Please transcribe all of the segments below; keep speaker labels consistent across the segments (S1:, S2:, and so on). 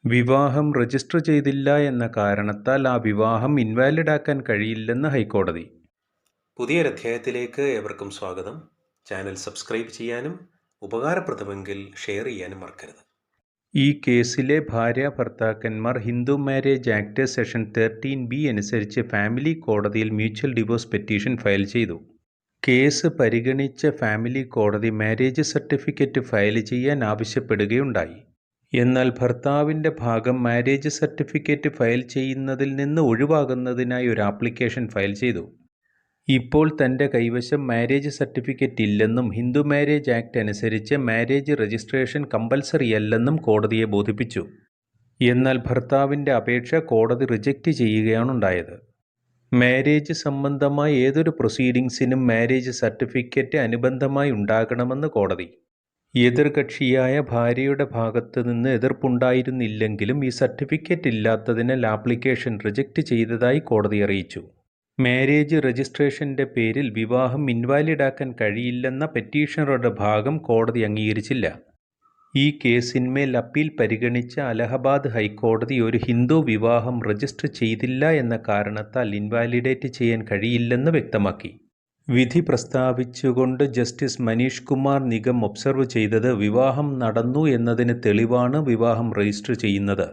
S1: വിവാഹം രജിസ്റ്റർ ചെയ്തില്ല എന്ന കാരണത്താൽ ആ വിവാഹം ഇൻവാലിഡാക്കാൻ കഴിയില്ലെന്ന് ഹൈക്കോടതി.
S2: പുതിയൊരധ്യായത്തിലേക്ക് ഏവർക്കും സ്വാഗതം. ചാനൽ സബ്സ്ക്രൈബ് ചെയ്യാനും ഉപകാരപ്രദമെങ്കിൽ ഷെയർ ചെയ്യാനും മറക്കരുത്.
S1: ഈ കേസിലെ ഭാര്യാഭർത്താക്കന്മാർ Hindu marriage act section 13B അനുസരിച്ച് ഫാമിലി കോടതിയിൽ മ്യൂച്വൽ ഡിവോഴ്സ് പെറ്റീഷൻ ഫയൽ ചെയ്തു. കേസ് പരിഗണിച്ച ഫാമിലി കോടതി മാരേജ് സർട്ടിഫിക്കറ്റ് ഫയൽ ചെയ്യാൻ ആവശ്യപ്പെടുകയുണ്ടായി. എന്നാൽ ഭർത്താവിൻ്റെ ഭാഗം മാരേജ് സർട്ടിഫിക്കറ്റ് ഫയൽ ചെയ്യുന്നതിൽ നിന്ന് ഒഴിവാകുന്നതിനായി ഒരു ആപ്ലിക്കേഷൻ ഫയൽ ചെയ്തു. ഇപ്പോൾ തൻ്റെ കൈവശം മാരേജ് സർട്ടിഫിക്കറ്റ് ഇല്ലെന്നും ഹിന്ദു മാരേജ് ആക്ട് അനുസരിച്ച് മാരേജ് രജിസ്ട്രേഷൻ കമ്പൽസറി അല്ലെന്നും കോടതിയെ ബോധിപ്പിച്ചു. എന്നാൽ ഭർത്താവിൻ്റെ അപേക്ഷ കോടതി റിജക്റ്റ് ചെയ്യുകയാണുണ്ടായത്. മാരേജ് സംബന്ധമായ ഏതൊരു പ്രൊസീഡിങ്സിനും മാരേജ് സർട്ടിഫിക്കറ്റ് അനുബന്ധമായി ഉണ്ടാകണമെന്ന് കോടതി. എതിർകക്ഷിയായ ഭാര്യയുടെ ഭാഗത്തു നിന്ന് എതിർപ്പുണ്ടായിരുന്നില്ലെങ്കിലും ഈ സർട്ടിഫിക്കറ്റ് ഇല്ലാത്തതിനാൽ ആപ്ലിക്കേഷൻ റിജക്റ്റ് ചെയ്തതായി കോടതി അറിയിച്ചു. മാരേജ് രജിസ്ട്രേഷൻ്റെ പേരിൽ വിവാഹം ഇൻവാലിഡാക്കാൻ കഴിയില്ലെന്ന പെറ്റീഷണറുടെ ഭാഗം കോടതി അംഗീകരിച്ചില്ല. ഈ കേസിന്മേൽ അപ്പീൽ പരിഗണിച്ച അലഹബാദ് ഹൈക്കോടതി ഒരു ഹിന്ദു വിവാഹം രജിസ്റ്റർ ചെയ്തില്ല എന്ന കാരണത്താൽ ഇൻവാലിഡേറ്റ് ചെയ്യാൻ കഴിയില്ലെന്ന് വ്യക്തമാക്കി. വിധി പ്രസ്താവിച്ചുകൊണ്ട് ജസ്റ്റിസ് മനീഷ് കുമാർ നിഗം ഒബ്സർവ് ചെയ്തത് വിവാഹം നടന്നു എന്നതിന് തെളിവാണ് വിവാഹം രജിസ്റ്റർ ചെയ്യുന്നത്.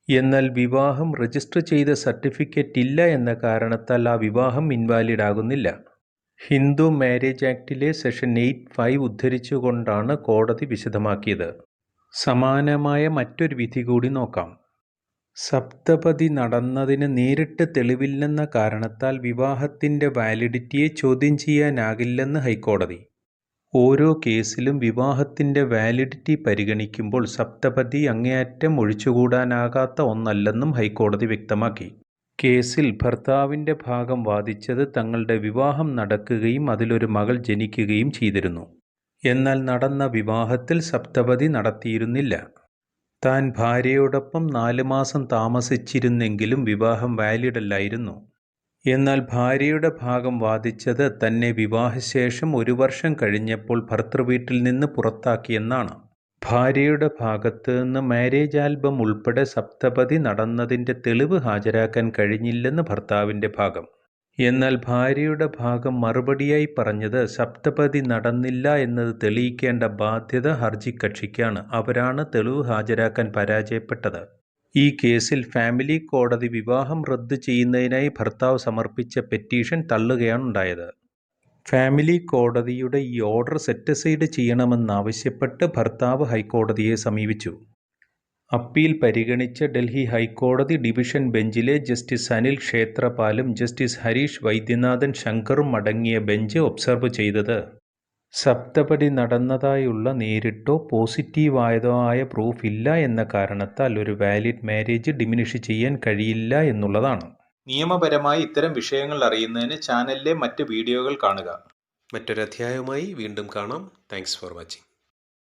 S1: എന്നാൽ വിവാഹം രജിസ്റ്റർ ചെയ്ത സർട്ടിഫിക്കറ്റ് ഇല്ല എന്ന കാരണത്താൽ ആ വിവാഹം ഇൻവാലിഡ് ആകുന്നില്ല. ഹിന്ദു മാരേജ് ആക്ടിലെ സെക്ഷൻ 8(5) ഉദ്ധരിച്ചുകൊണ്ടാണ് കോടതി വിശദമാക്കിയത്. സമാനമായ മറ്റൊരു വിധി കൂടി നോക്കാം. സപ്തപതി നടന്നതിന് നേരിട്ട് തെളിവില്ലെന്ന കാരണത്താൽ വിവാഹത്തിൻ്റെ വാലിഡിറ്റിയെ ചോദ്യം ചെയ്യാനാകില്ലെന്ന് ഹൈക്കോടതി. ഓരോ കേസിലും വിവാഹത്തിൻ്റെ വാലിഡിറ്റി പരിഗണിക്കുമ്പോൾ സപ്തപതി അങ്ങേയറ്റം ഒഴിച്ചുകൂടാനാകാത്ത ഒന്നല്ലെന്നും ഹൈക്കോടതി വ്യക്തമാക്കി. കേസിൽ ഭർത്താവിൻ്റെ ഭാഗം വാദിച്ചത് തങ്ങളുടെ വിവാഹം നടക്കുകയും അതിലൊരു മകൾ ജനിക്കുകയും ചെയ്തിരുന്നു. എന്നാൽ നടന്ന വിവാഹത്തിൽ സപ്തപതി നടത്തിയിരുന്നില്ല. താൻ ഭാര്യയോടൊപ്പം 4 മാസം താമസിച്ചിരുന്നെങ്കിലും വിവാഹം വാലിഡല്ലായിരുന്നു. എന്നാൽ ഭാര്യയുടെ ഭാഗം വാദിച്ചത് തന്നെ വിവാഹശേഷം 1 വർഷം കഴിഞ്ഞപ്പോൾ ഭർതൃവീട്ടിൽ നിന്ന് പുറത്താക്കിയെന്നാണ്. ഭാര്യയുടെ ഭാഗത്ത് നിന്ന് മാരേജ് ആൽബം ഉൾപ്പെടെ സപ്തപതി നടന്നതിൻ്റെ തെളിവ് ഹാജരാക്കാൻ കഴിഞ്ഞില്ലെന്ന് ഭർത്താവിൻ്റെ ഭാഗം. എന്നാൽ ഭാര്യയുടെ ഭാഗം മറുപടിയായി പറഞ്ഞത് സപ്തപതി നടന്നില്ല എന്നത് തെളിയിക്കേണ്ട ബാധ്യത ഹർജിക്കക്ഷിക്കാണ്. അവരാണ് തെളിവ് ഹാജരാക്കാൻ പരാജയപ്പെട്ടത്. ഈ കേസിൽ ഫാമിലി കോടതി വിവാഹം റദ്ദു ചെയ്യുന്നതിനായി ഭർത്താവ് സമർപ്പിച്ച പെറ്റീഷൻ തള്ളുകയാണുണ്ടായത്. ഫാമിലി കോടതിയുടെ ഈ ഓർഡർ സെറ്റ് അസൈഡ് ചെയ്യണമെന്നാവശ്യപ്പെട്ട് ഭർത്താവ് ഹൈക്കോടതിയെ സമീപിച്ചു. അപ്പീൽ പരിഗണിച്ച ഡൽഹി ഹൈക്കോടതി ഡിവിഷൻ ബെഞ്ചിലെ ജസ്റ്റിസ് അനിൽ ക്ഷേത്രപാലും ജസ്റ്റിസ് ഹരീഷ് വൈദ്യനാഥൻ ശങ്കറും അടങ്ങിയ ബെഞ്ച് ഒബ്സർവ് ചെയ്തത് സപ്തപതി നടന്നതായുള്ള നേരിട്ടോ പോസിറ്റീവായതോ ആയ പ്രൂഫ് ഇല്ല എന്ന കാരണത്താൽ ഒരു വാലിഡ് മാരേജ് ഡിമിനിഷ് ചെയ്യാൻ കഴിയില്ല എന്നുള്ളതാണ്.
S2: നിയമപരമായി ഇത്തരം വിഷയങ്ങൾ അറിയുന്നതിന് ചാനലിലെ മറ്റ് വീഡിയോകൾ കാണുക. മറ്റൊരധ്യായവുമായി വീണ്ടും കാണാം. Thanks for watching.